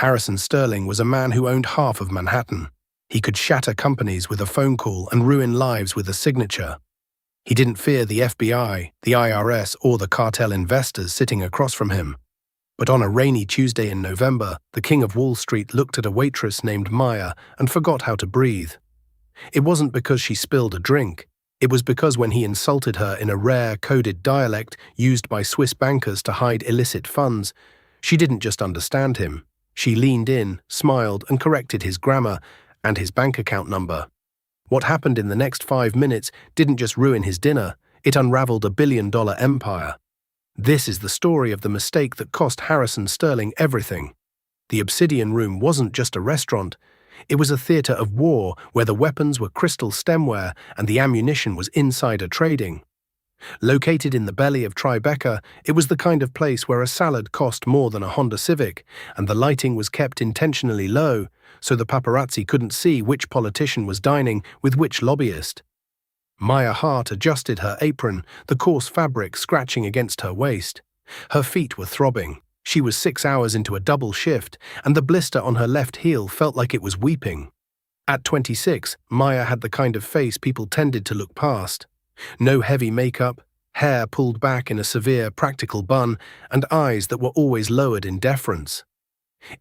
Harrison Sterling was a man who owned half of Manhattan. He could shatter companies with a phone call and ruin lives with a signature. He didn't fear the FBI, the IRS, or the cartel investors sitting across from him. But on a rainy Tuesday in November, the king of Wall Street looked at a waitress named Maya and forgot how to breathe. It wasn't because she spilled a drink. It was because when he insulted her in a rare, coded dialect used by Swiss bankers to hide illicit funds, she didn't just understand him. She leaned in, smiled, and corrected his grammar and his bank account number. What happened in the next 5 minutes didn't just ruin his dinner, it unraveled a billion-dollar empire. This is the story of the mistake that cost Harrison Sterling everything. The Obsidian Room wasn't just a restaurant. It was a theater of war where the weapons were crystal stemware and the ammunition was insider trading. Located in the belly of Tribeca, it was the kind of place where a salad cost more than a Honda Civic, and the lighting was kept intentionally low so the paparazzi couldn't see which politician was dining with which lobbyist. Maya Hart adjusted her apron, the coarse fabric scratching against her waist. Her feet were throbbing. She was 6 hours into a double shift, and the blister on her left heel felt like it was weeping. At 26, Maya had the kind of face people tended to look past. No heavy makeup, hair pulled back in a severe, practical bun, and eyes that were always lowered in deference.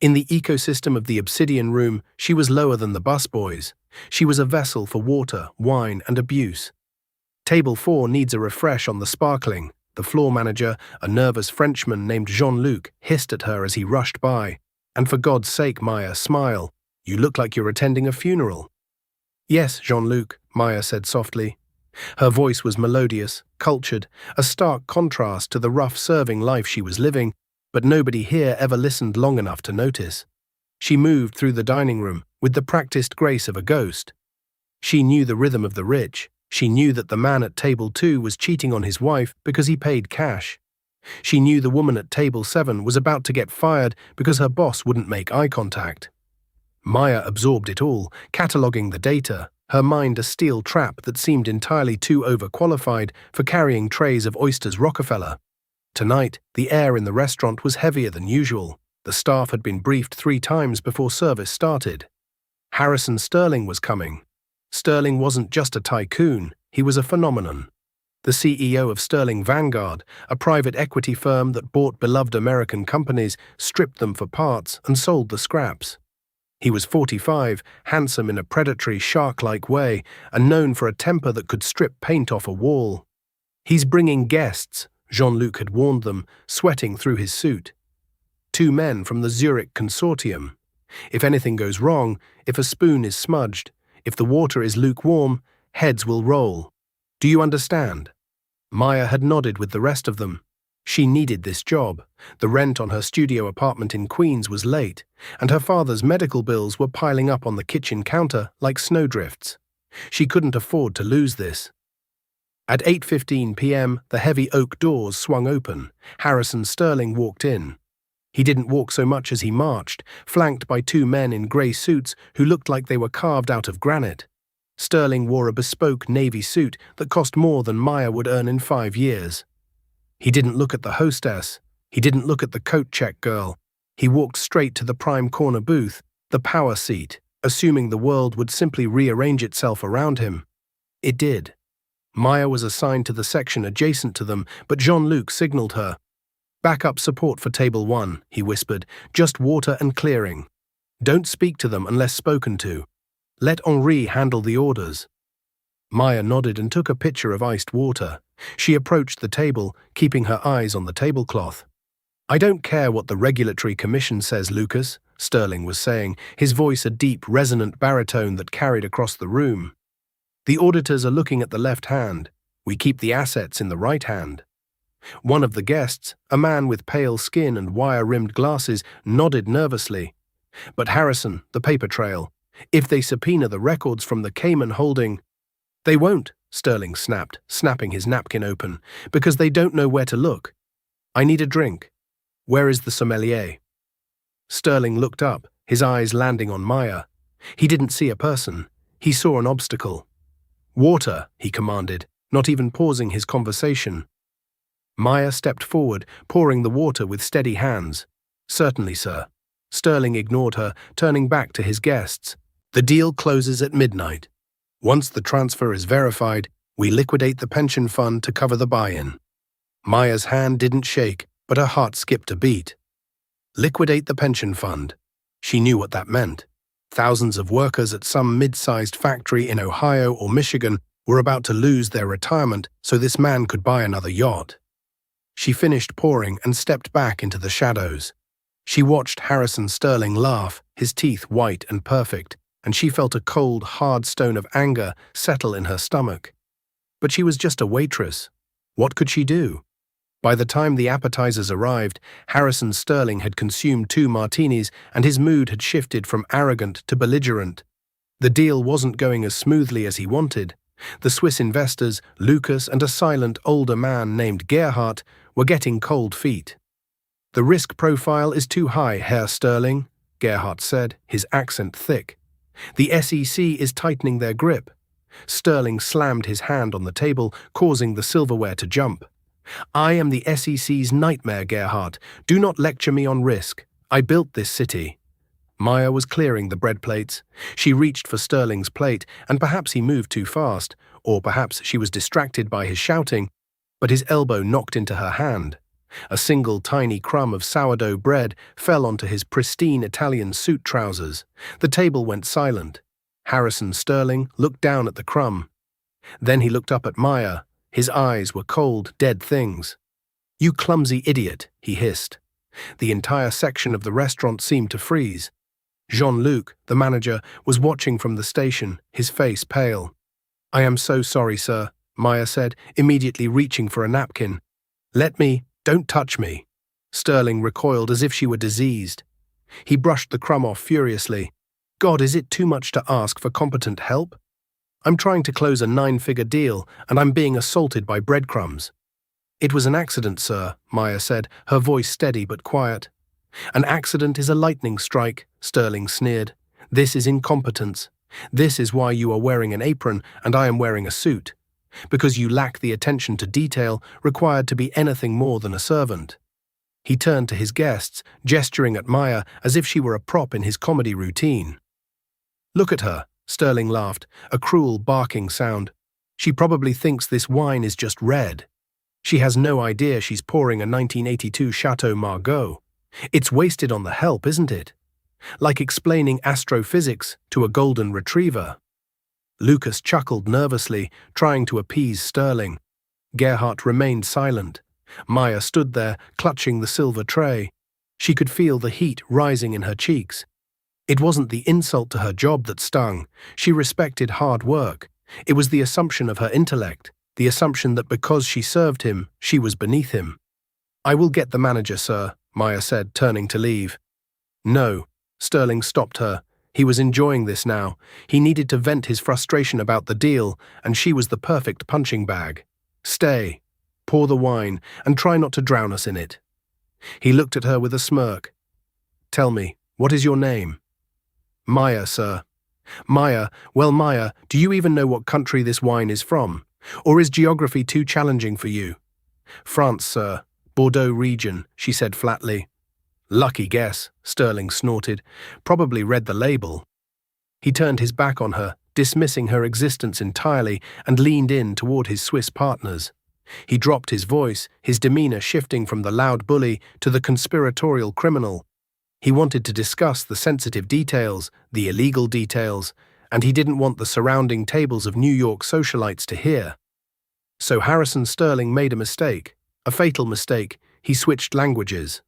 In the ecosystem of the Obsidian Room, she was lower than the busboys. She was a vessel for water, wine, and abuse. Table 4 needs a refresh on the sparkling. The floor manager, a nervous Frenchman named Jean-Luc, hissed at her as he rushed by. And for God's sake, Maya, smile. You look like you're attending a funeral. Yes, Jean-Luc, Maya said softly. Her voice was melodious, cultured, a stark contrast to the rough-serving life she was living, but nobody here ever listened long enough to notice. She moved through the dining room with the practiced grace of a ghost. She knew the rhythm of the rich. She knew that the man at table 2 was cheating on his wife because he paid cash. She knew the woman at table 7 was about to get fired because her boss wouldn't make eye contact. Maya absorbed it all, cataloguing the data, her mind a steel trap that seemed entirely too overqualified for carrying trays of oysters Rockefeller. Tonight, the air in the restaurant was heavier than usual. The staff had been briefed 3 times before service started. Harrison Sterling was coming. Sterling wasn't just a tycoon, he was a phenomenon. The CEO of Sterling Vanguard, a private equity firm that bought beloved American companies, stripped them for parts and sold the scraps. He was 45, handsome in a predatory, shark-like way, and known for a temper that could strip paint off a wall. He's bringing guests, Jean-Luc had warned them, sweating through his suit. 2 men from the Zurich consortium. If anything goes wrong, if a spoon is smudged, if the water is lukewarm, heads will roll. Do you understand? Maya had nodded with the rest of them. She needed this job. The rent on her studio apartment in Queens was late, and her father's medical bills were piling up on the kitchen counter like snowdrifts. She couldn't afford to lose this. At 8:15 p.m., the heavy oak doors swung open. Harrison Sterling walked in. He didn't walk so much as he marched, flanked by 2 men in grey suits who looked like they were carved out of granite. Sterling wore a bespoke navy suit that cost more than Maya would earn in 5 years. He didn't look at the hostess. He didn't look at the coat check girl. He walked straight to the prime corner booth, the power seat, assuming the world would simply rearrange itself around him. It did. Maya was assigned to the section adjacent to them, but Jean-Luc signaled her. Backup support for table 1, he whispered, just water and clearing. Don't speak to them unless spoken to. Let Henri handle the orders. Maya nodded and took a pitcher of iced water. She approached the table, keeping her eyes on the tablecloth. I don't care what the Regulatory Commission says, Lucas, Sterling was saying, his voice a deep, resonant baritone that carried across the room. The auditors are looking at the left hand. We keep the assets in the right hand. One of the guests, a man with pale skin and wire-rimmed glasses, nodded nervously. But Harrison, the paper trail. If they subpoena the records from the Cayman holding... They won't, Sterling snapped, snapping his napkin open, because they don't know where to look. I need a drink. Where is the sommelier? Sterling looked up, his eyes landing on Maya. He didn't see a person. He saw an obstacle. Water, he commanded, not even pausing his conversation. Maya stepped forward, pouring the water with steady hands. Certainly, sir. Sterling ignored her, turning back to his guests. The deal closes at midnight. Once the transfer is verified, we liquidate the pension fund to cover the buy-in. Maya's hand didn't shake, but her heart skipped a beat. Liquidate the pension fund. She knew what that meant. Thousands of workers at some mid-sized factory in Ohio or Michigan were about to lose their retirement so this man could buy another yacht. She finished pouring and stepped back into the shadows. She watched Harrison Sterling laugh, his teeth white and perfect, and she felt a cold, hard stone of anger settle in her stomach. But she was just a waitress. What could she do? By the time the appetizers arrived, Harrison Sterling had consumed 2 martinis and his mood had shifted from arrogant to belligerent. The deal wasn't going as smoothly as he wanted. The Swiss investors, Lucas and a silent older man named Gerhardt, were getting cold feet. "The risk profile is too high, Herr Sterling," Gerhardt said, his accent thick. "The SEC is tightening their grip." Sterling slammed his hand on the table, causing the silverware to jump. "I am the SEC's nightmare, Gerhardt. Do not lecture me on risk. I built this city." Maya was clearing the bread plates. She reached for Sterling's plate, and perhaps he moved too fast, or perhaps she was distracted by his shouting, but his elbow knocked into her hand. A single tiny crumb of sourdough bread fell onto his pristine Italian suit trousers. The table went silent. Harrison Sterling looked down at the crumb. Then he looked up at Maya. His eyes were cold, dead things. "You clumsy idiot," he hissed. The entire section of the restaurant seemed to freeze. Jean-Luc, the manager, was watching from the station, his face pale. "I am so sorry, sir," Maya said, immediately reaching for a napkin. Don't touch me." Sterling recoiled as if she were diseased. He brushed the crumb off furiously. "God, is it too much to ask for competent help? I'm trying to close a 9-figure deal, and I'm being assaulted by breadcrumbs." "It was an accident, sir," Maya said, her voice steady but quiet. "An accident is a lightning strike," Sterling sneered. "This is incompetence. This is why you are wearing an apron and I am wearing a suit. Because you lack the attention to detail required to be anything more than a servant." He turned to his guests, gesturing at Maya as if she were a prop in his comedy routine. "Look at her," Sterling laughed, a cruel barking sound. "She probably thinks this wine is just red. She has no idea she's pouring a 1982 Chateau Margaux. It's wasted on the help, isn't it? Like explaining astrophysics to a golden retriever." Lucas chuckled nervously, trying to appease Sterling. Gerhardt remained silent. Maya stood there, clutching the silver tray. She could feel the heat rising in her cheeks. It wasn't the insult to her job that stung. She respected hard work. It was the assumption of her intellect, the assumption that because she served him, she was beneath him. "I will get the manager, sir," Maya said, turning to leave. "No." Sterling stopped her. He was enjoying this now. He needed to vent his frustration about the deal, and she was the perfect punching bag. "Stay. Pour the wine, and try not to drown us in it." He looked at her with a smirk. "Tell me, what is your name?" "Maya, sir." "Maya, well, Maya, do you even know what country this wine is from? Or is geography too challenging for you?" "France, sir. Bordeaux region," she said flatly. "Lucky guess," Sterling snorted. "Probably read the label." He turned his back on her, dismissing her existence entirely, and leaned in toward his Swiss partners. He dropped his voice, his demeanor shifting from the loud bully to the conspiratorial criminal. He wanted to discuss the sensitive details, the illegal details, and he didn't want the surrounding tables of New York socialites to hear. So Harrison Sterling made a mistake, a fatal mistake. He switched languages.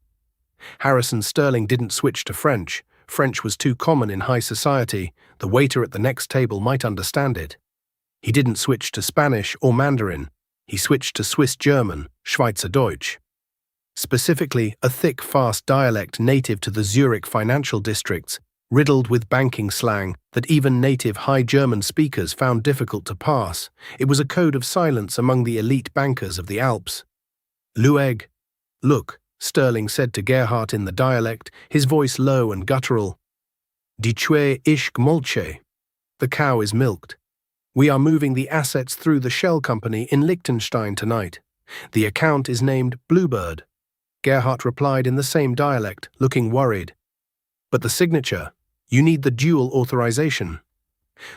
Harrison Sterling didn't switch to French. French was too common in high society. The waiter at the next table might understand it. He didn't switch to Spanish or Mandarin. He switched to Swiss German, Schweizerdeutsch. Specifically, a thick, fast dialect native to the Zurich financial districts, riddled with banking slang that even native High German speakers found difficult to pass. It was a code of silence among the elite bankers of the Alps. "Lueg." "Look," Sterling said to Gerhardt in the dialect, his voice low and guttural. "Die Tue isch gmolche." The cow is milked. "We are moving the assets through the shell company in Liechtenstein tonight. The account is named Bluebird." Gerhardt replied in the same dialect, looking worried. But the signature, you need the dual authorization.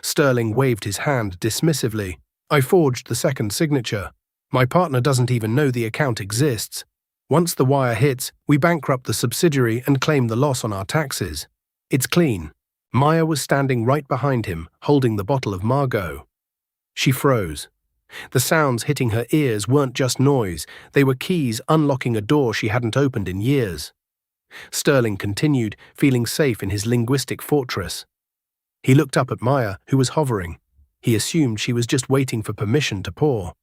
Sterling waved his hand dismissively. I forged the second signature. My partner doesn't even know the account exists. Once the wire hits, we bankrupt the subsidiary and claim the loss on our taxes. It's clean. Maya was standing right behind him, holding the bottle of Margot. She froze. The sounds hitting her ears weren't just noise, they were keys unlocking a door she hadn't opened in years. Sterling continued, feeling safe in his linguistic fortress. He looked up at Maya, who was hovering. He assumed she was just waiting for permission to pour.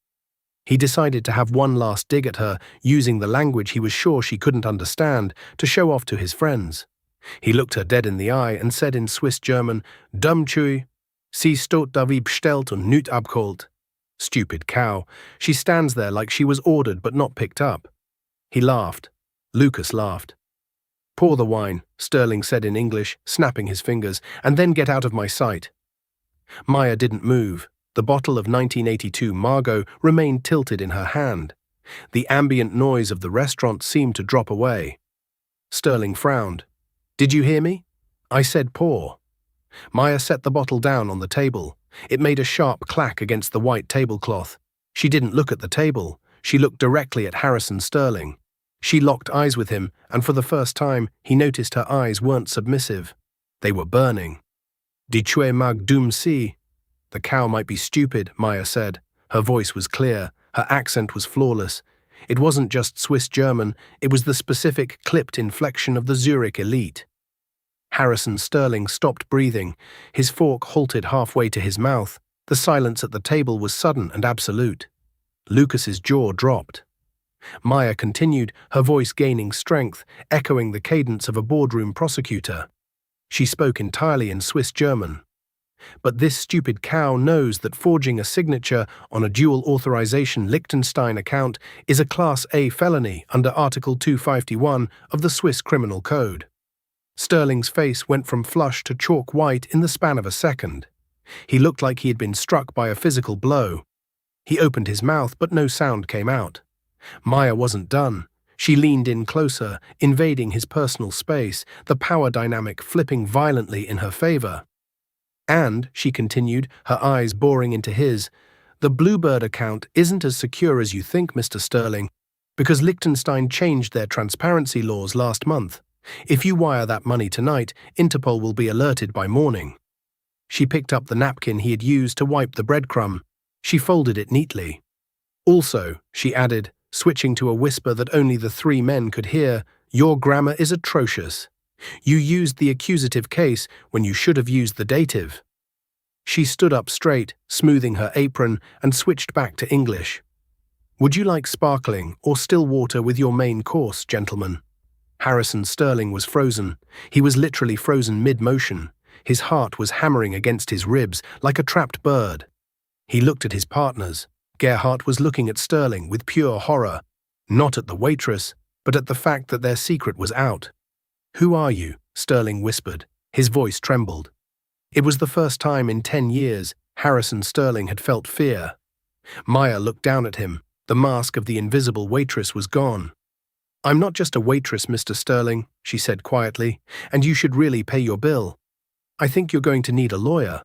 He decided to have one last dig at her, using the language he was sure she couldn't understand, to show off to his friends. He looked her dead in the eye and said in Swiss German, Dumm Chui, sie stot da wie bestellt und nüt abgeholt. Stupid cow. She stands there like she was ordered but not picked up. He laughed. Lucas laughed. Pour the wine, Sterling said in English, snapping his fingers, and then get out of my sight. Maya didn't move. The bottle of 1982 Margot remained tilted in her hand. The ambient noise of the restaurant seemed to drop away. Sterling frowned. Did you hear me? I said pour. Maya set the bottle down on the table. It made a sharp clack against the white tablecloth. She didn't look at the table. She looked directly at Harrison Sterling. She locked eyes with him, and for the first time, he noticed her eyes weren't submissive. They were burning. Die Chue mag dumm si. The cow might be stupid, Maya said. Her voice was clear. Her accent was flawless. It wasn't just Swiss German, it was the specific, clipped inflection of the Zurich elite. Harrison Sterling stopped breathing. His fork halted halfway to his mouth. The silence at the table was sudden and absolute. Lucas's jaw dropped. Maya continued, her voice gaining strength, echoing the cadence of a boardroom prosecutor. She spoke entirely in Swiss German. But this stupid cow knows that forging a signature on a dual authorization Liechtenstein account is a Class A felony under Article 251 of the Swiss Criminal Code. Sterling's face went from flush to chalk white in the span of a second. He looked like he had been struck by a physical blow. He opened his mouth, but no sound came out. Maya wasn't done. She leaned in closer, invading his personal space, the power dynamic flipping violently in her favor. And, she continued, her eyes boring into his, the Bluebird account isn't as secure as you think, Mr. Sterling, because Liechtenstein changed their transparency laws last month. If you wire that money tonight, Interpol will be alerted by morning. She picked up the napkin he had used to wipe the breadcrumb. She folded it neatly. Also, she added, switching to a whisper that only the three men could hear, your grammar is atrocious. You used the accusative case when you should have used the dative. She stood up straight, smoothing her apron, and switched back to English. Would you like sparkling or still water with your main course, gentlemen? Harrison Sterling was frozen. He was literally frozen mid-motion. His heart was hammering against his ribs like a trapped bird. He looked at his partners. Gerhardt was looking at Sterling with pure horror, not at the waitress, but at the fact that their secret was out. Who are you? Sterling whispered. His voice trembled. It was the first time in 10 years Harrison Sterling had felt fear. Maya looked down at him. The mask of the invisible waitress was gone. I'm not just a waitress, Mr. Sterling, she said quietly, and you should really pay your bill. I think you're going to need a lawyer.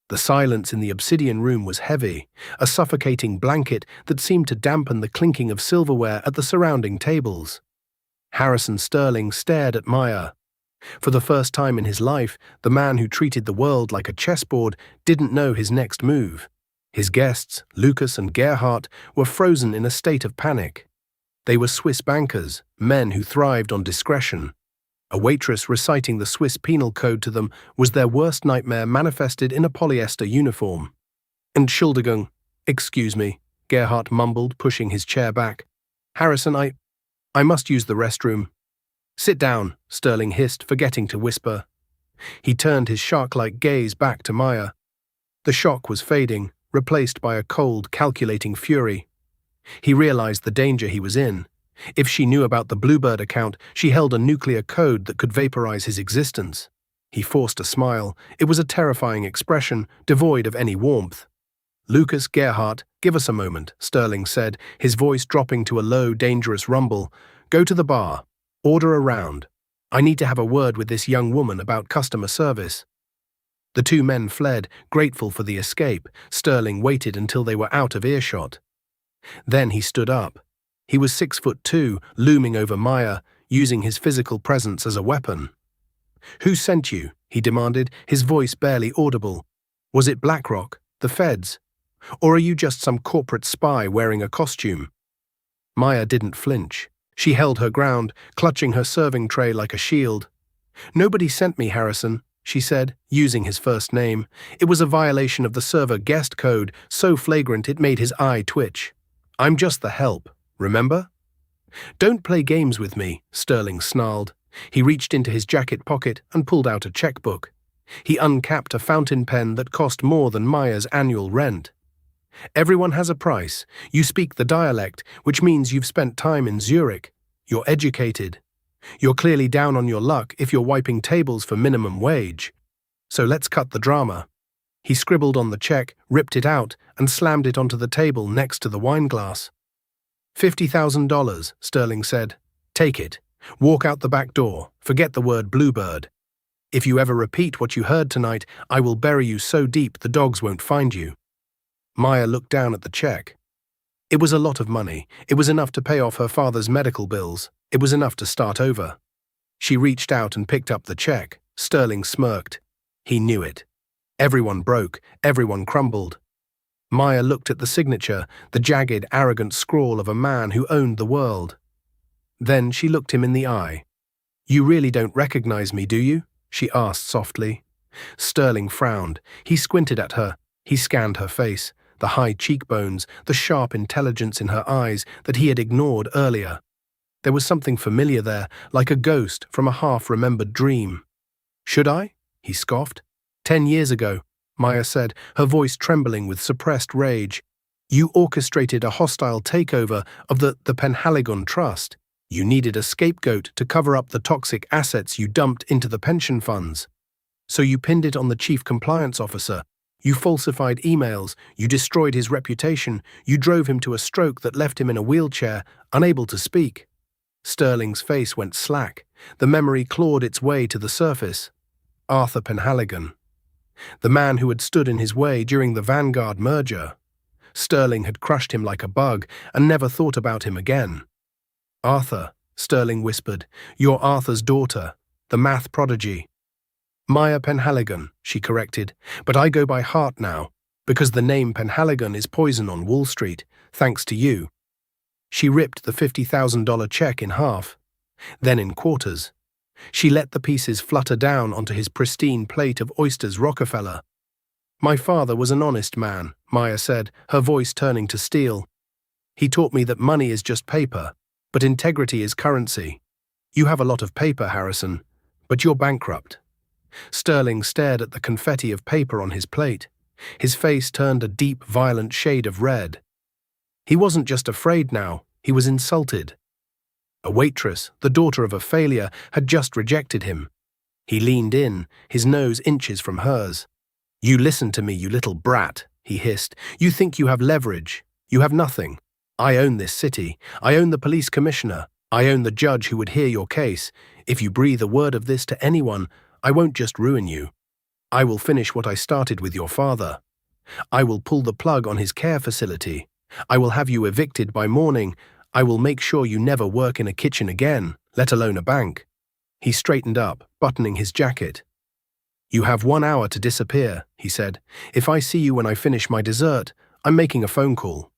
The silence in the obsidian room was heavy, a suffocating blanket that seemed to dampen the clinking of silverware at the surrounding tables. Harrison Sterling stared at Maya. For the first time in his life, the man who treated the world like a chessboard didn't know his next move. His guests, Lucas and Gerhardt, were frozen in a state of panic. They were Swiss bankers, men who thrived on discretion. A waitress reciting the Swiss penal code to them was their worst nightmare manifested in a polyester uniform. Entschuldigung, excuse me, Gerhardt mumbled, pushing his chair back. Harrison, I must use the restroom. Sit down, Sterling hissed, forgetting to whisper. He turned his shark-like gaze back to Maya. The shock was fading, replaced by a cold, calculating fury. He realized the danger he was in. If she knew about the Bluebird account, she held a nuclear code that could vaporize his existence. He forced a smile. It was a terrifying expression, devoid of any warmth. Lucas, Gerhardt, give us a moment, Sterling said, his voice dropping to a low, dangerous rumble. Go to the bar. Order a round. I need to have a word with this young woman about customer service." The two men fled, grateful for the escape. Sterling waited until they were out of earshot. Then he stood up. He was 6'2", looming over Maya, using his physical presence as a weapon. "Who sent you?" he demanded, his voice barely audible. "Was it BlackRock, the feds? Or are you just some corporate spy wearing a costume?" Maya didn't flinch. She held her ground, clutching her serving tray like a shield. "Nobody sent me, Harrison," she said, using his first name. It was a violation of the server guest code, so flagrant it made his eye twitch. "I'm just the help, remember?" "Don't play games with me," Sterling snarled. He reached into his jacket pocket and pulled out a checkbook. He uncapped a fountain pen that cost more than Maya's annual rent. "Everyone has a price. You speak the dialect, which means you've spent time in Zurich. You're educated. You're clearly down on your luck if you're wiping tables for minimum wage. So let's cut the drama." He scribbled on the check, ripped it out, and slammed it onto the table next to the wine glass. $50,000, Sterling said. "Take it. Walk out the back door. Forget the word bluebird. If you ever repeat what you heard tonight, I will bury you so deep the dogs won't find you." Maya looked down at the check. It was a lot of money. It was enough to pay off her father's medical bills. It was enough to start over. She reached out and picked up the check. Sterling smirked. He knew it. Everyone broke. Everyone crumbled. Maya looked at the signature, the jagged, arrogant scrawl of a man who owned the world. Then she looked him in the eye. "You really don't recognize me, do you?" she asked softly. Sterling frowned. He squinted at her. He scanned her face, the high cheekbones, the sharp intelligence in her eyes that he had ignored earlier. There was something familiar there, like a ghost from a half-remembered dream. "Should I?" he scoffed. 10 years ago, Maya said, her voice trembling with suppressed rage. "You orchestrated a hostile takeover of the Penhaligon Trust. You needed a scapegoat to cover up the toxic assets you dumped into the pension funds. So you pinned it on the chief compliance officer. You falsified emails, you destroyed his reputation, you drove him to a stroke that left him in a wheelchair, unable to speak." Sterling's face went slack. The memory clawed its way to the surface. Arthur Penhaligon. The man who had stood in his way during the Vanguard merger. Sterling had crushed him like a bug and never thought about him again. "Arthur," Sterling whispered, "you're Arthur's daughter, the math prodigy." "Maya Penhaligon," she corrected, "but I go by Hart now, because the name Penhaligon is poison on Wall Street, thanks to you." She ripped the $50,000 check in half, then in quarters. She let the pieces flutter down onto his pristine plate of oysters Rockefeller. "My father was an honest man," Maya said, her voice turning to steel. "He taught me that money is just paper, but integrity is currency. You have a lot of paper, Harrison, but you're bankrupt." Sterling stared at the confetti of paper on his plate. His face turned a deep, violent shade of red. He wasn't just afraid now, he was insulted. A waitress, the daughter of a failure, had just rejected him. He leaned in, his nose inches from hers. "You listen to me, you little brat," he hissed. "You think you have leverage. You have nothing. I own this city. I own the police commissioner. I own the judge who would hear your case. If you breathe a word of this to anyone, I won't just ruin you. I will finish what I started with your father. I will pull the plug on his care facility. I will have you evicted by morning. I will make sure you never work in a kitchen again, let alone a bank." He straightened up, buttoning his jacket. "You have 1 hour to disappear," he said. "If I see you when I finish my dessert, I'm making a phone call."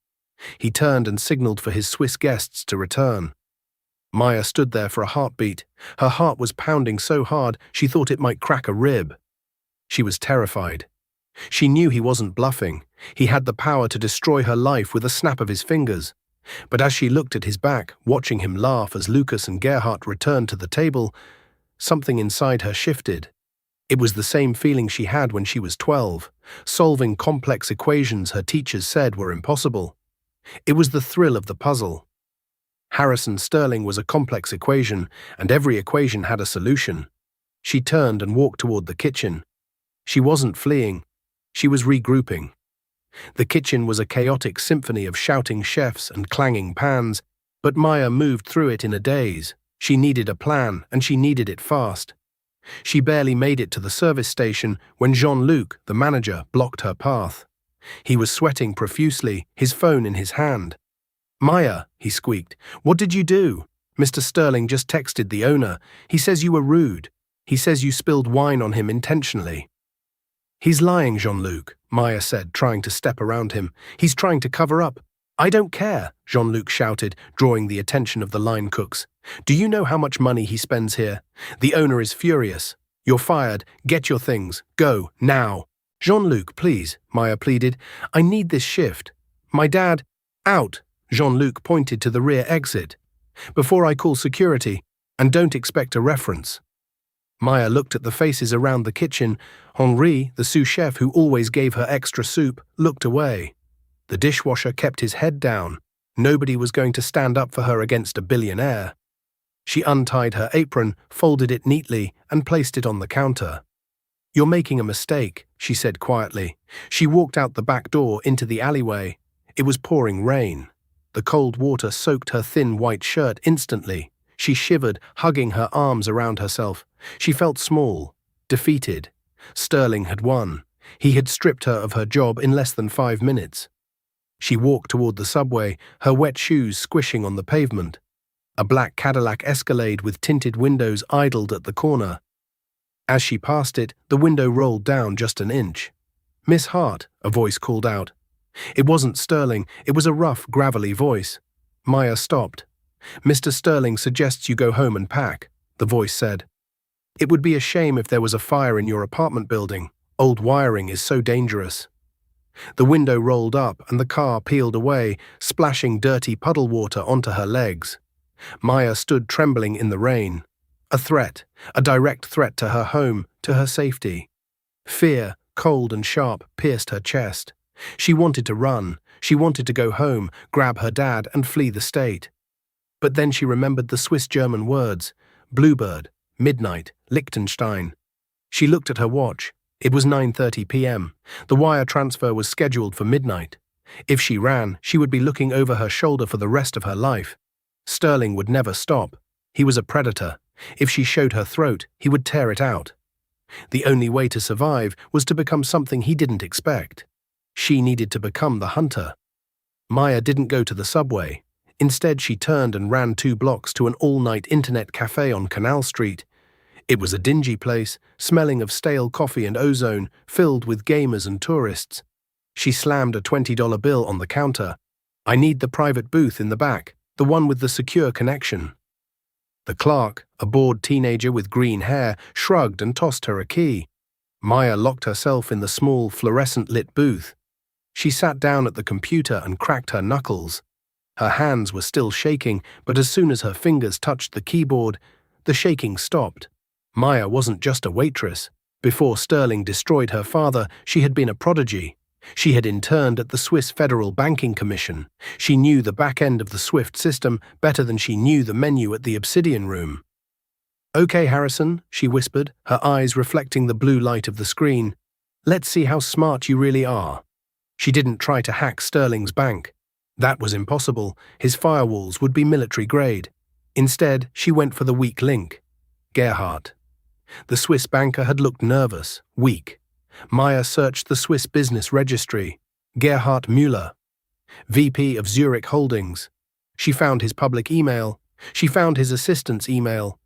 He turned and signaled for his Swiss guests to return. Maya stood there for a heartbeat. Her heart was pounding so hard she thought it might crack a rib. She was terrified. She knew he wasn't bluffing. He had the power to destroy her life with a snap of his fingers. But as she looked at his back, watching him laugh as Lucas and Gerhardt returned to the table, something inside her shifted. It was the same feeling she had when she was 12, solving complex equations her teachers said were impossible. It was the thrill of the puzzle. Harrison Sterling was a complex equation, and every equation had a solution. She turned and walked toward the kitchen. She wasn't fleeing. She was regrouping. The kitchen was a chaotic symphony of shouting chefs and clanging pans, but Maya moved through it in a daze. She needed a plan, and she needed it fast. She barely made it to the service station when Jean-Luc, the manager, blocked her path. He was sweating profusely, his phone in his hand. "Maya," he squeaked, "what did you do? Mr. Sterling just texted the owner. He says you were rude. He says you spilled wine on him intentionally." "He's lying, Jean-Luc," Maya said, trying to step around him. "He's trying to cover up." "I don't care," Jean-Luc shouted, drawing the attention of the line cooks. "Do you know how much money he spends here? The owner is furious. You're fired. Get your things. Go, now." "Jean-Luc, please," Maya pleaded. "I need this shift. My dad—" "Out," Jean-Luc pointed to the rear exit. "Before I call security, and don't expect a reference." Maya looked at the faces around the kitchen. Henri, the sous chef who always gave her extra soup, looked away. The dishwasher kept his head down. Nobody was going to stand up for her against a billionaire. She untied her apron, folded it neatly, and placed it on the counter. "You're making a mistake," she said quietly. She walked out the back door into the alleyway. It was pouring rain. The cold water soaked her thin white shirt instantly. She shivered, hugging her arms around herself. She felt small, defeated. Sterling had won. He had stripped her of her job in less than 5 minutes. She walked toward the subway, her wet shoes squishing on the pavement. A black Cadillac Escalade with tinted windows idled at the corner. As she passed it, the window rolled down just an inch. "Miss Hart," a voice called out. It wasn't Sterling, it was a rough, gravelly voice. Maya stopped. "Mr. Sterling suggests you go home and pack," the voice said. "It would be a shame if there was a fire in your apartment building. Old wiring is so dangerous." The window rolled up and the car peeled away, splashing dirty puddle water onto her legs. Maya stood trembling in the rain. A threat, a direct threat to her home, to her safety. Fear, cold and sharp, pierced her chest. She wanted to run. She wanted to go home, grab her dad, and flee the state. But then she remembered the Swiss-German words: Bluebird, midnight, Liechtenstein. She looked at her watch. It was 9:30 p.m. The wire transfer was scheduled for midnight. If she ran, she would be looking over her shoulder for the rest of her life. Sterling would never stop. He was a predator. If she showed her throat, he would tear it out. The only way to survive was to become something he didn't expect. She needed to become the hunter. Maya didn't go to the subway. Instead, she turned and ran 2 blocks to an all-night internet cafe on Canal Street. It was a dingy place, smelling of stale coffee and ozone, filled with gamers and tourists. She slammed a $20 bill on the counter. "I need the private booth in the back, the one with the secure connection." The clerk, a bored teenager with green hair, shrugged and tossed her a key. Maya locked herself in the small, fluorescent-lit booth. She sat down at the computer and cracked her knuckles. Her hands were still shaking, but as soon as her fingers touched the keyboard, the shaking stopped. Maya wasn't just a waitress. Before Sterling destroyed her father, she had been a prodigy. She had interned at the Swiss Federal Banking Commission. She knew the back end of the SWIFT system better than she knew the menu at the Obsidian Room. "Okay, Harrison," she whispered, her eyes reflecting the blue light of the screen. "Let's see how smart you really are." She didn't try to hack Sterling's bank. That was impossible. His firewalls would be military grade. Instead, she went for the weak link. Gerhardt. The Swiss banker had looked nervous, weak. Maya searched the Swiss business registry. Gerhard Müller, VP of Zurich Holdings. She found his public email. She found his assistant's email.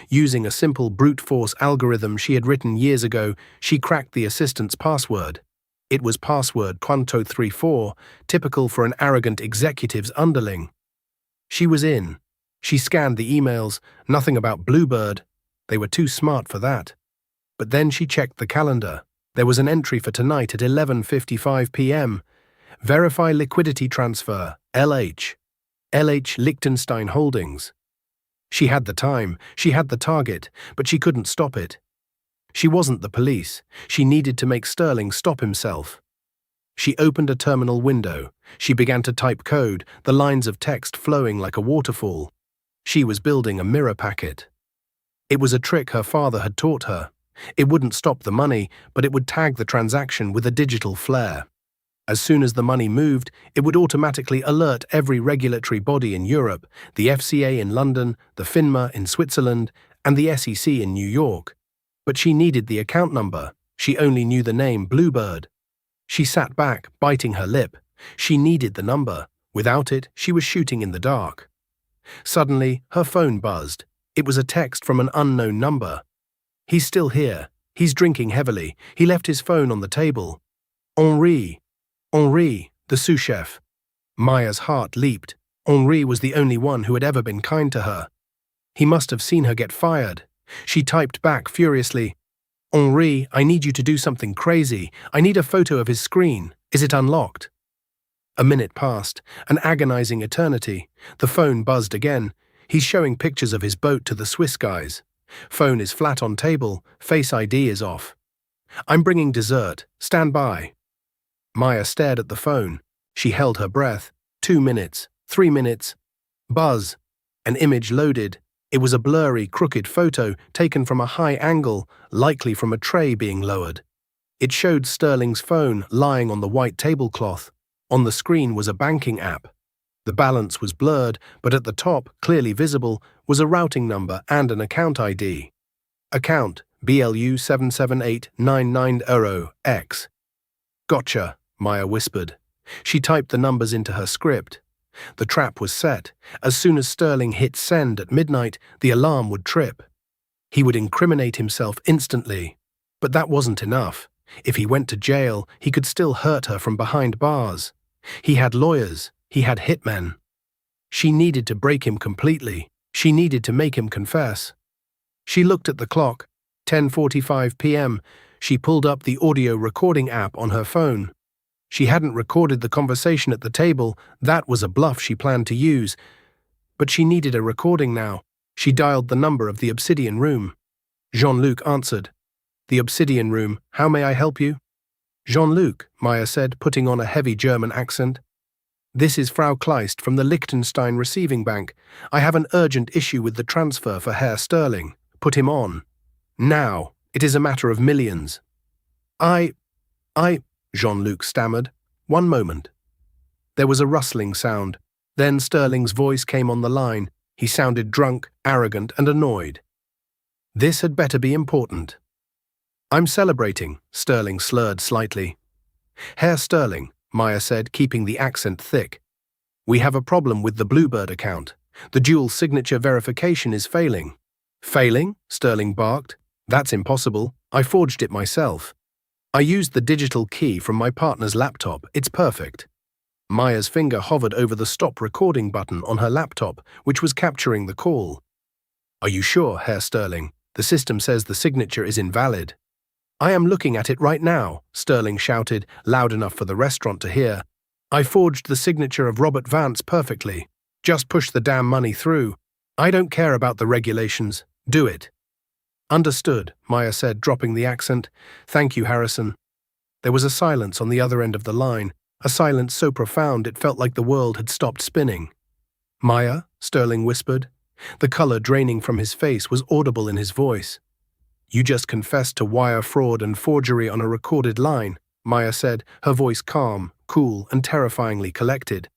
Using a simple brute force algorithm she had written years ago, she cracked the assistant's password. It was password Quanto34, typical for an arrogant executive's underling. She was in. She scanned the emails, nothing about Bluebird. They were too smart for that. But then she checked the calendar. There was an entry for tonight at 11:55 p.m. Verify liquidity transfer, LH. LH Liechtenstein Holdings. She had the time, she had the target, but she couldn't stop it. She wasn't the police. She needed to make Sterling stop himself. She opened a terminal window. She began to type code, the lines of text flowing like a waterfall. She was building a mirror packet. It was a trick her father had taught her. It wouldn't stop the money, but it would tag the transaction with a digital flare. As soon as the money moved, it would automatically alert every regulatory body in Europe, the FCA in London, the FINMA in Switzerland, and the SEC in New York. But she needed the account number. She only knew the name Bluebird. She sat back, biting her lip. She needed the number. Without it, she was shooting in the dark. Suddenly, her phone buzzed. It was a text from an unknown number. "He's still here. He's drinking heavily. He left his phone on the table. Henri, the sous chef." Maya's heart leaped. Henri was the only one who had ever been kind to her. He must have seen her get fired. She typed back furiously, "Henri, I need you to do something crazy. I need a photo of his screen. Is it unlocked?" A minute passed, an agonizing eternity. The phone buzzed again. He's showing pictures of his boat to the Swiss guys. Phone is flat on table, Face ID is off. "I'm bringing dessert. Stand by." Maya stared at the phone. She held her breath. 2 minutes, 3 minutes. Buzz. An image loaded. It was a blurry, crooked photo taken from a high angle, likely from a tray being lowered. It showed Sterling's phone lying on the white tablecloth. On the screen was a banking app. The balance was blurred, but at the top, clearly visible, was a routing number and an account ID. Account BLU 778990X. "Gotcha," Maya whispered. She typed the numbers into her script. The trap was set. As soon as Sterling hit send at midnight, the alarm would trip. He would incriminate himself instantly. But that wasn't enough. If he went to jail, he could still hurt her from behind bars. He had lawyers. He had hitmen. She needed to break him completely. She needed to make him confess. She looked at the clock. 10:45 p.m. She pulled up the audio recording app on her phone. She hadn't recorded the conversation at the table. That was a bluff she planned to use. But she needed a recording now. She dialed the number of the Obsidian Room. Jean-Luc answered. "The Obsidian Room, how may I help you?" "Jean-Luc," Maya said, putting on a heavy German accent. "This is Frau Kleist from the Liechtenstein Receiving Bank. I have an urgent issue with the transfer for Herr Sterling. Put him on. Now. It is a matter of millions." I, Jean-Luc stammered. "1 moment." There was a rustling sound. Then Sterling's voice came on the line. He sounded drunk, arrogant, and annoyed. This had better be important. "I'm celebrating," Sterling slurred slightly. "Herr Sterling," Maya said, keeping the accent thick. "We have a problem with the Bluebird account. The dual signature verification is failing." "Failing?" Sterling barked. "That's impossible. I forged it myself. I used the digital key from my partner's laptop. It's perfect." Maya's finger hovered over the stop recording button on her laptop, which was capturing the call. "Are you sure, Herr Sterling? The system says the signature is invalid." "I am looking at it right now," Sterling shouted, loud enough for the restaurant to hear. "I forged the signature of Robert Vance perfectly. Just push the damn money through. I don't care about the regulations. Do it." "Understood," Maya said, dropping the accent. "Thank you, Harrison." There was a silence on the other end of the line, a silence so profound it felt like the world had stopped spinning. "Maya?" Sterling whispered. The color draining from his face was audible in his voice. "You just confessed to wire fraud and forgery on a recorded line," Maya said, her voice calm, cool, and terrifyingly collected.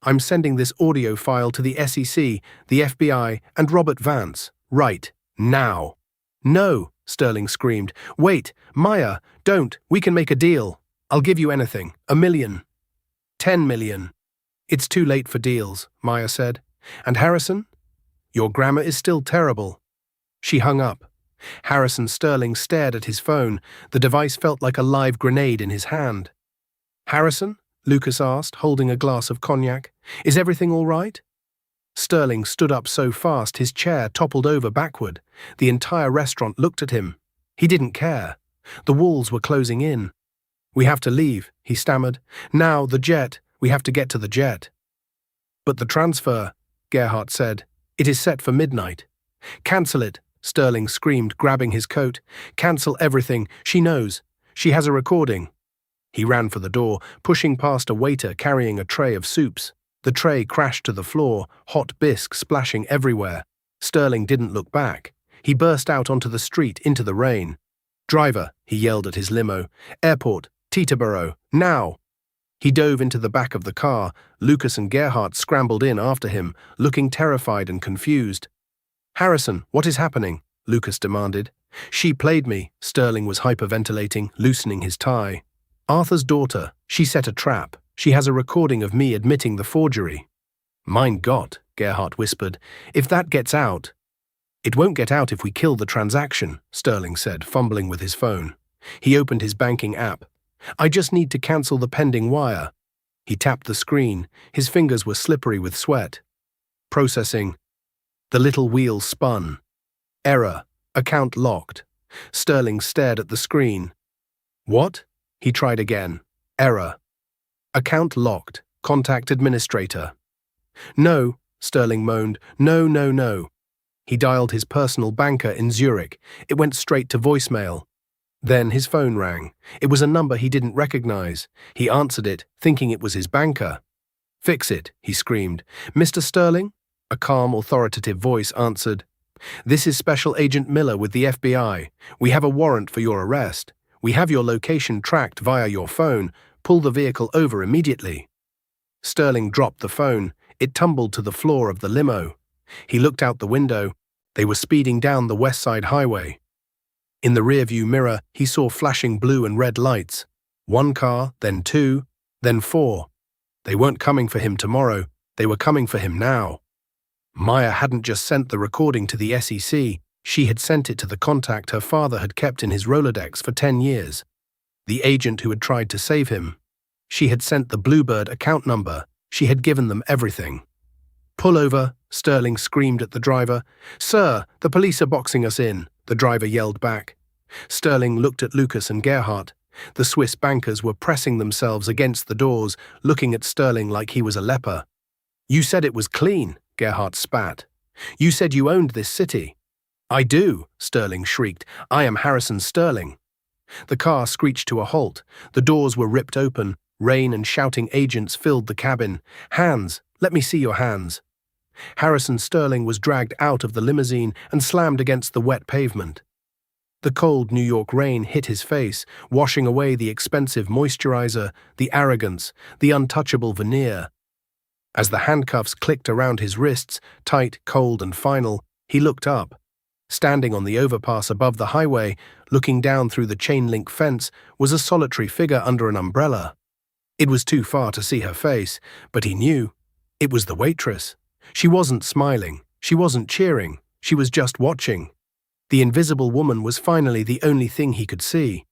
"I'm sending this audio file to the SEC, the FBI, and Robert Vance. Right. Now." "No," Sterling screamed. "Wait, Maya, don't. We can make a deal. I'll give you anything. 1 million. 10 million. "It's too late for deals," Maya said. "And Harrison? Your grammar is still terrible." She hung up. Harrison Sterling stared at his phone. The device felt like a live grenade in his hand. "Harrison?" Lucas asked, holding a glass of cognac. "Is everything all right?" Sterling stood up so fast his chair toppled over backward. The entire restaurant looked at him. He didn't care. The walls were closing in. "We have to leave," he stammered. "Now, the jet. We have to get to the jet." "But the transfer," Gerhardt said. "It is set for midnight." "Cancel it," Sterling screamed, grabbing his coat. "Cancel everything. She knows. She has a recording." He ran for the door, pushing past a waiter carrying a tray of soups. The tray crashed to the floor, hot bisque splashing everywhere. Sterling didn't look back. He burst out onto the street into the rain. "Driver," he yelled at his limo. "Airport, Teterboro, now!" He dove into the back of the car. Lucas and Gerhardt scrambled in after him, looking terrified and confused. "Harrison, what is happening?" Lucas demanded. "She played me." Sterling was hyperventilating, loosening his tie. "Arthur's daughter. She set a trap. She has a recording of me admitting the forgery." "Mein Gott," Gerhardt whispered. "If that gets out—" "It won't get out if we kill the transaction," Sterling said, fumbling with his phone. He opened his banking app. "I just need to cancel the pending wire." He tapped the screen. His fingers were slippery with sweat. Processing. The little wheel spun. Error. Account locked. Sterling stared at the screen. "What?" He tried again. Error. Account locked. Contact administrator. "No," Sterling moaned. "No, no, no." He dialed his personal banker in Zurich. It went straight to voicemail. Then his phone rang. It was a number he didn't recognize. He answered it, thinking it was his banker. "Fix it," he screamed. "Mr. Sterling?" A calm, authoritative voice answered. "This is Special Agent Miller with the FBI. We have a warrant for your arrest. We have your location tracked via your phone. Pull the vehicle over immediately." Sterling dropped the phone. It tumbled to the floor of the limo. He looked out the window. They were speeding down the West Side Highway. In the rearview mirror, he saw flashing blue and red lights. One car, then two, then four. They weren't coming for him tomorrow. They were coming for him now. Maya hadn't just sent the recording to the SEC. She had sent it to the contact her father had kept in his Rolodex for 10 years. The agent who had tried to save him. She had sent the Bluebird account number. She had given them everything. "Pull over," Sterling screamed at the driver. "Sir, the police are boxing us in," the driver yelled back. Sterling looked at Lucas and Gerhardt. The Swiss bankers were pressing themselves against the doors, looking at Sterling like he was a leper. "You said it was clean," Gerhardt spat. "You said you owned this city." "I do," Sterling shrieked. "I am Harrison Sterling." The car screeched to a halt. The doors were ripped open. Rain and shouting agents filled the cabin. "Hands! Let me see your hands." Harrison Sterling was dragged out of the limousine and slammed against the wet pavement. The cold New York rain hit his face, washing away the expensive moisturizer, the arrogance, the untouchable veneer. As the handcuffs clicked around his wrists, tight, cold, and final, he looked up. Standing on the overpass above the highway, looking down through the chain-link fence, was a solitary figure under an umbrella. It was too far to see her face, but he knew. It was the waitress. She wasn't smiling. She wasn't cheering. She was just watching. The invisible woman was finally the only thing he could see.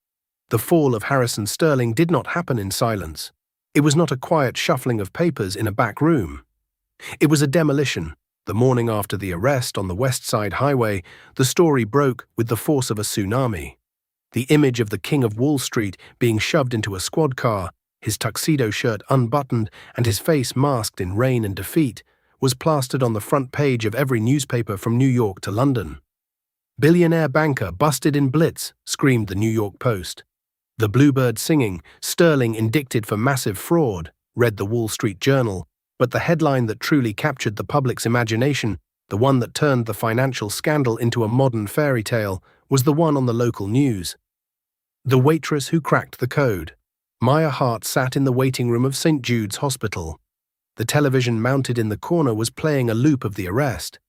The fall of Harrison Sterling did not happen in silence. It was not a quiet shuffling of papers in a back room. It was a demolition. The morning after the arrest on the West Side Highway, the story broke with the force of a tsunami. The image of the King of Wall Street being shoved into a squad car, his tuxedo shirt unbuttoned and his face masked in rain and defeat, was plastered on the front page of every newspaper from New York to London. "Billionaire banker busted in blitz," screamed the New York Post. "The Bluebird singing, Sterling indicted for massive fraud," read the Wall Street Journal, but the headline that truly captured the public's imagination, the one that turned the financial scandal into a modern fairy tale, was the one on the local news. The waitress who cracked the code. Maya Hart sat in the waiting room of St. Jude's Hospital. The television mounted in the corner was playing a loop of the arrest.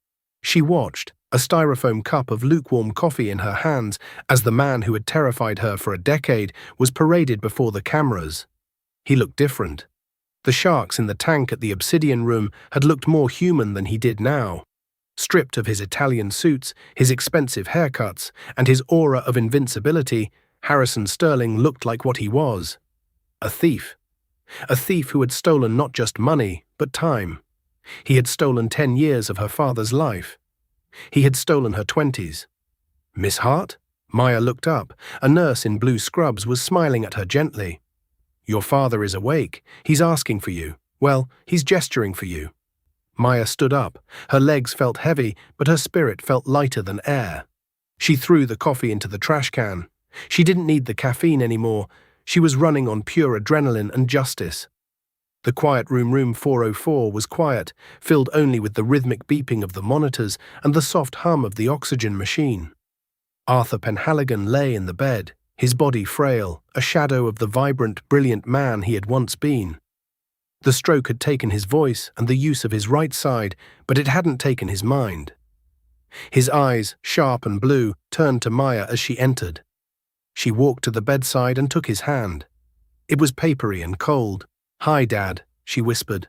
She watched, a styrofoam cup of lukewarm coffee in her hands, as the man who had terrified her for a decade was paraded before the cameras. He looked different. The sharks in the tank at the Obsidian Room had looked more human than he did now. Stripped of his Italian suits, his expensive haircuts, and his aura of invincibility, Harrison Sterling looked like what he was. A thief. A thief who had stolen not just money, but time. He had stolen 10 years of her father's life. He had stolen her 20s. "Miss Hart?" Maya looked up. A nurse in blue scrubs was smiling at her gently. "Your father is awake. He's asking for you. Well, he's gesturing for you." Maya stood up. Her legs felt heavy, but her spirit felt lighter than air. She threw the coffee into the trash can. She didn't need the caffeine anymore. She was running on pure adrenaline and justice. The quiet room 404 was quiet, filled only with the rhythmic beeping of the monitors and the soft hum of the oxygen machine. Arthur Penhaligon lay in the bed, his body frail, a shadow of the vibrant, brilliant man he had once been. The stroke had taken his voice and the use of his right side, but it hadn't taken his mind. His eyes, sharp and blue, turned to Maya as she entered. She walked to the bedside and took his hand. It was papery and cold. "Hi, Dad," she whispered.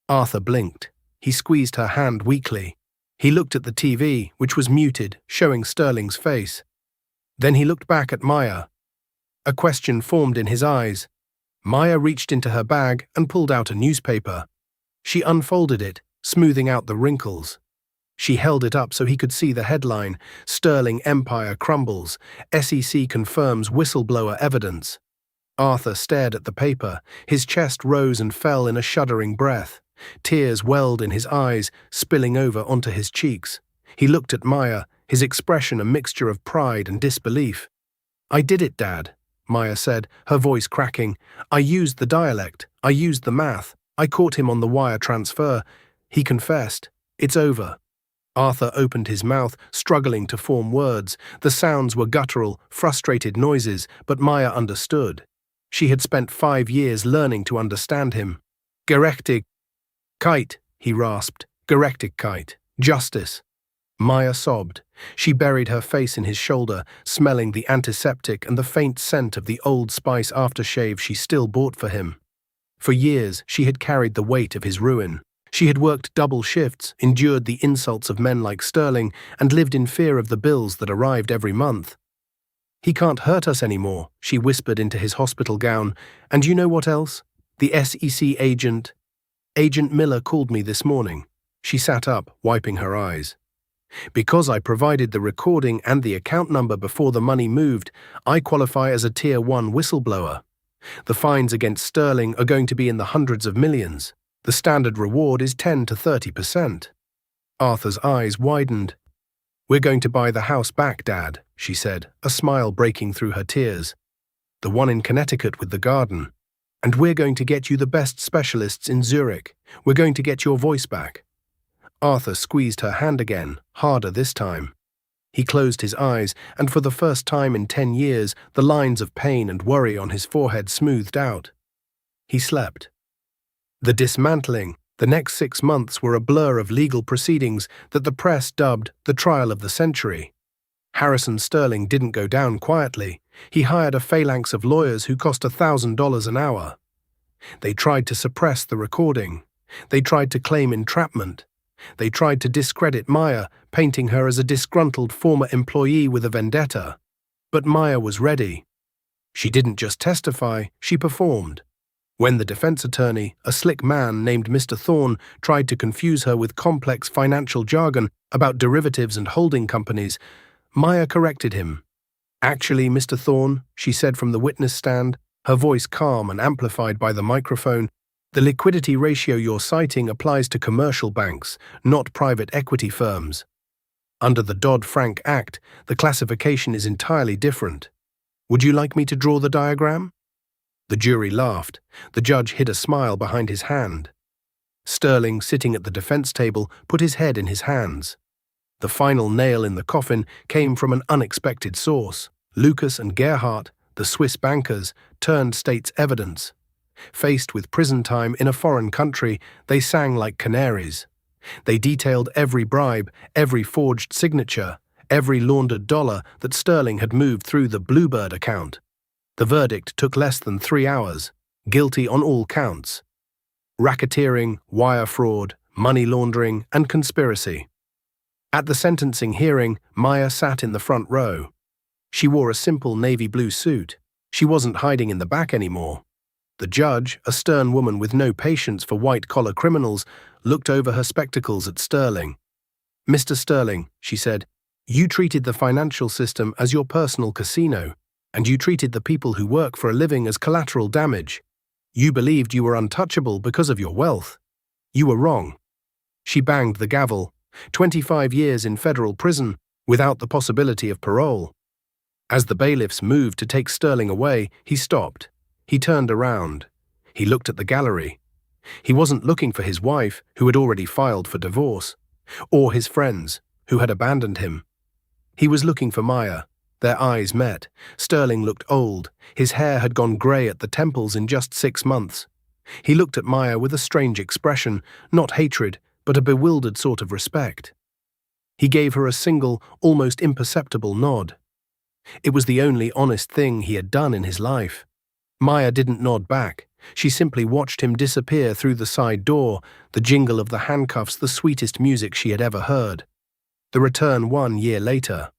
Arthur blinked. He squeezed her hand weakly. He looked at the TV, which was muted, showing Sterling's face. Then he looked back at Maya. A question formed in his eyes. Maya reached into her bag and pulled out a newspaper. She unfolded it, smoothing out the wrinkles. She held it up so he could see the headline, "Sterling Empire Crumbles, SEC Confirms Whistleblower Evidence." Arthur stared at the paper. His chest rose and fell in a shuddering breath. Tears welled in his eyes, spilling over onto his cheeks. He looked at Maya, his expression a mixture of pride and disbelief. "I did it, Dad," Maya said, her voice cracking. "I used the dialect. I used the math. I caught him on the wire transfer. He confessed. It's over." Arthur opened his mouth, struggling to form words. The sounds were guttural, frustrated noises, but Maya understood. She had spent 5 years learning to understand him. "Gerechtigkeit," he rasped. "Gerechtigkeit. Justice." Maya sobbed. She buried her face in his shoulder, smelling the antiseptic and the faint scent of the Old Spice aftershave she still bought for him. For years, she had carried the weight of his ruin. She had worked double shifts, endured the insults of men like Sterling, and lived in fear of the bills that arrived every month. "He can't hurt us anymore," she whispered into his hospital gown. "And you know what else? The SEC agent. Agent Miller called me this morning." She sat up, wiping her eyes. "Because I provided the recording and the account number before the money moved, I qualify as a Tier 1 whistleblower. The fines against Sterling are going to be in the hundreds of millions. The standard reward is 10 to 30%. Arthur's eyes widened. "We're going to buy the house back, Dad," she said, a smile breaking through her tears. "The one in Connecticut with the garden. And we're going to get you the best specialists in Zurich. We're going to get your voice back." Arthur squeezed her hand again, harder this time. He closed his eyes, and for the first time in 10 years, the lines of pain and worry on his forehead smoothed out. He slept. The dismantling, the next 6 months were a blur of legal proceedings that the press dubbed the trial of the century. Harrison Sterling didn't go down quietly. He hired a phalanx of lawyers who cost $1,000 an hour. They tried to suppress the recording. They tried to claim entrapment. They tried to discredit Maya, painting her as a disgruntled former employee with a vendetta. But Maya was ready. She didn't just testify, she performed. When the defense attorney, a slick man named Mr. Thorne, tried to confuse her with complex financial jargon about derivatives and holding companies, Maya corrected him. "Actually, Mr. Thorne," she said from the witness stand, her voice calm and amplified by the microphone, "the liquidity ratio you're citing applies to commercial banks, not private equity firms. Under the Dodd-Frank Act, the classification is entirely different. Would you like me to draw the diagram?" The jury laughed. The judge hid a smile behind his hand. Sterling, sitting at the defense table, put his head in his hands. The final nail in the coffin came from an unexpected source. Lucas and Gerhardt, the Swiss bankers, turned state's evidence. Faced with prison time in a foreign country, they sang like canaries. They detailed every bribe, every forged signature, every laundered dollar that Sterling had moved through the Bluebird account. The verdict took less than 3 hours. Guilty on all counts. Racketeering, wire fraud, money laundering, and conspiracy. At the sentencing hearing, Maya sat in the front row. She wore a simple navy blue suit. She wasn't hiding in the back anymore. The judge, a stern woman with no patience for white-collar criminals, looked over her spectacles at Sterling. "Mr. Sterling," she said, "you treated the financial system as your personal casino, and you treated the people who work for a living as collateral damage. You believed you were untouchable because of your wealth. You were wrong." She banged the gavel. 25 years in federal prison, without the possibility of parole. As the bailiffs moved to take Sterling away, he stopped. He turned around. He looked at the gallery. He wasn't looking for his wife, who had already filed for divorce, or his friends, who had abandoned him. He was looking for Maya. Their eyes met. Sterling looked old. His hair had gone grey at the temples in just 6 months. He looked at Maya with a strange expression, not hatred, but a bewildered sort of respect. He gave her a single, almost imperceptible nod. It was the only honest thing he had done in his life. Maya didn't nod back. She simply watched him disappear through the side door, the jingle of the handcuffs the sweetest music she had ever heard. The return 1 year later.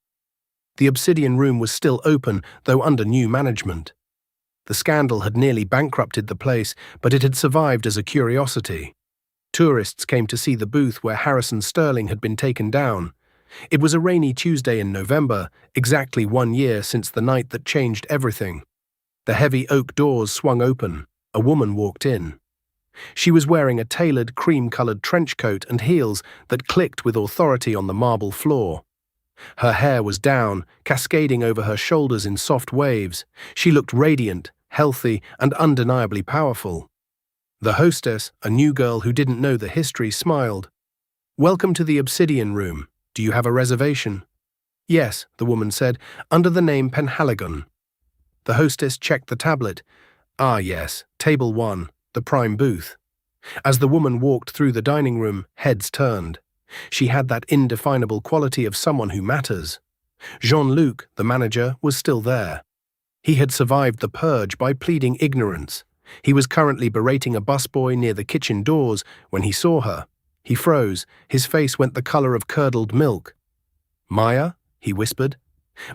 The Obsidian Room was still open, though under new management. The scandal had nearly bankrupted the place, but it had survived as a curiosity. Tourists came to see the booth where Harrison Sterling had been taken down. It was a rainy Tuesday in November, exactly 1 year since the night that changed everything. The heavy oak doors swung open. A woman walked in. She was wearing a tailored cream-colored trench coat and heels that clicked with authority on the marble floor. Her hair was down, cascading over her shoulders in soft waves. She looked radiant, healthy, and undeniably powerful. The hostess, a new girl who didn't know the history, smiled. "Welcome to the Obsidian Room. Do you have a reservation?" "Yes," the woman said, "under the name Penhaligon." The hostess checked the tablet. "Ah, yes, table 1, the prime booth." As the woman walked through the dining room, heads turned. She had that indefinable quality of someone who matters. Jean-Luc, the manager, was still there. He had survived the purge by pleading ignorance. He was currently berating a busboy near the kitchen doors when he saw her. He froze. His face went the color of curdled milk. "Maya?" he whispered.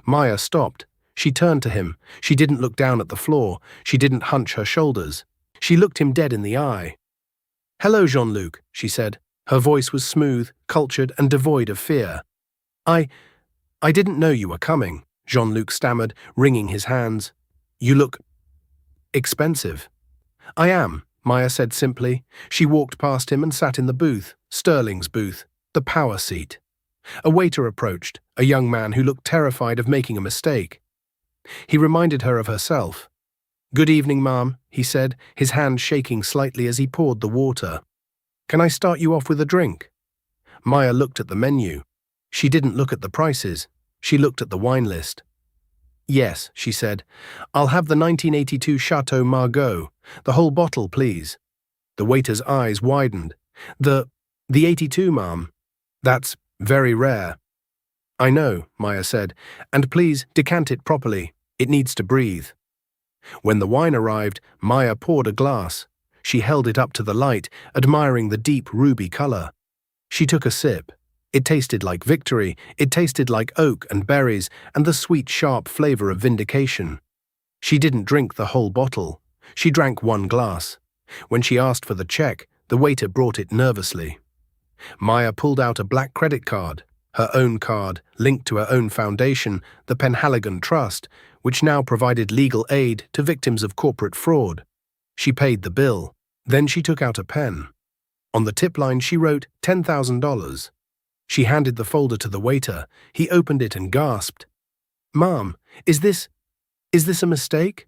Maya stopped. She turned to him. She didn't look down at the floor. She didn't hunch her shoulders. She looked him dead in the eye. "Hello, Jean-Luc," she said. Her voice was smooth, cultured, and devoid of fear. I didn't know you were coming," Jean-Luc stammered, wringing his hands. "You look expensive." "I am," Maya said simply. She walked past him and sat in the booth, Sterling's booth, the power seat. A waiter approached, a young man who looked terrified of making a mistake. He reminded her of herself. "Good evening, ma'am," he said, his hand shaking slightly as he poured the water. "Can I start you off with a drink?" Maya looked at the menu. She didn't look at the prices. She looked at the wine list. "Yes," she said. "I'll have the 1982 Chateau Margaux. The whole bottle, please." The waiter's eyes widened. The 82, ma'am. That's very rare." "I know," Maya said. "And please decant it properly. It needs to breathe." When the wine arrived, Maya poured a glass. She held it up to the light, admiring the deep ruby color. She took a sip. It tasted like victory. It tasted like oak and berries and the sweet, sharp flavor of vindication. She didn't drink the whole bottle. She drank 1 glass. When she asked for the check, the waiter brought it nervously. Maya pulled out a black credit card, her own card, linked to her own foundation, the Penhaligon Trust, which now provided legal aid to victims of corporate fraud. She paid the bill. Then she took out a pen. On the tip line she wrote $10,000. She handed the folder to the waiter. He opened it and gasped. "Ma'am, is this a mistake?"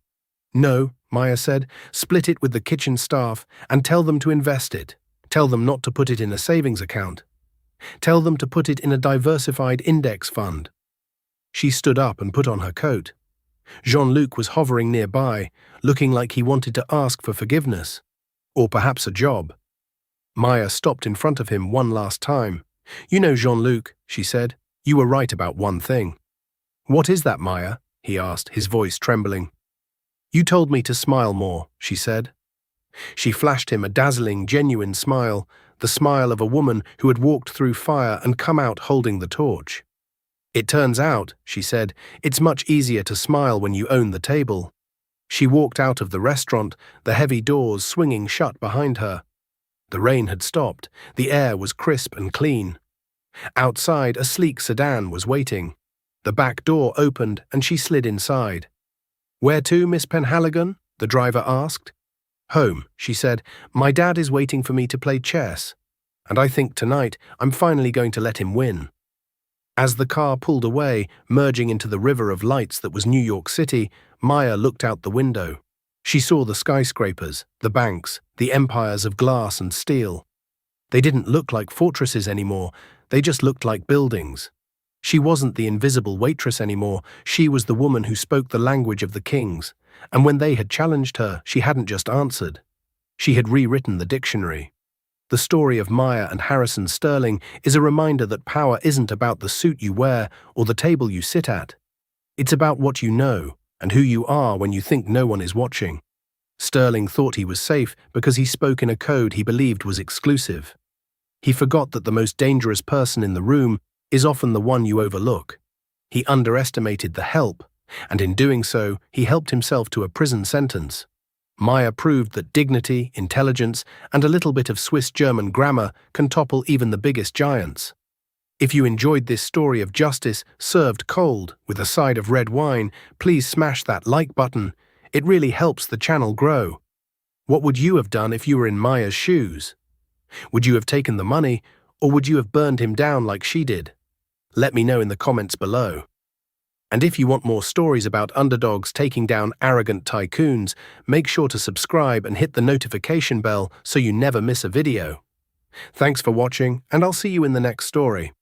"No," Maya said. "Split it with the kitchen staff and tell them to invest it. Tell them not to put it in a savings account. Tell them to put it in a diversified index fund." She stood up and put on her coat. Jean-Luc was hovering nearby, looking like he wanted to ask for forgiveness. Or perhaps a job. Maya stopped in front of him one last time. "You know, Jean-Luc," she said, "you were right about one thing." "What is that, Maya?" he asked, his voice trembling. "You told me to smile more," she said. She flashed him a dazzling, genuine smile, the smile of a woman who had walked through fire and come out holding the torch. "It turns out," she said, "it's much easier to smile when you own the table." She walked out of the restaurant, the heavy doors swinging shut behind her. The rain had stopped. The air was crisp and clean. Outside, a sleek sedan was waiting. The back door opened and she slid inside. "Where to, Miss Penhaligon?" the driver asked. "Home," she said. "My dad is waiting for me to play chess. And I think tonight I'm finally going to let him win." As the car pulled away, merging into the river of lights that was New York City, Maya looked out the window. She saw the skyscrapers, the banks, the empires of glass and steel. They didn't look like fortresses anymore, they just looked like buildings. She wasn't the invisible waitress anymore, she was the woman who spoke the language of the kings, and when they had challenged her, she hadn't just answered. She had rewritten the dictionary. The story of Maya and Harrison Sterling is a reminder that power isn't about the suit you wear or the table you sit at. It's about what you know and who you are when you think no one is watching. Sterling thought he was safe because he spoke in a code he believed was exclusive. He forgot that the most dangerous person in the room is often the one you overlook. He underestimated the help, and in doing so, he helped himself to a prison sentence. Maya proved that dignity, intelligence, and a little bit of Swiss-German grammar can topple even the biggest giants. If you enjoyed this story of justice served cold with a side of red wine, please smash that like button. It really helps the channel grow. What would you have done if you were in Maya's shoes? Would you have taken the money, or would you have burned him down like she did? Let me know in the comments below. And if you want more stories about underdogs taking down arrogant tycoons, make sure to subscribe and hit the notification bell so you never miss a video. Thanks for watching, and I'll see you in the next story.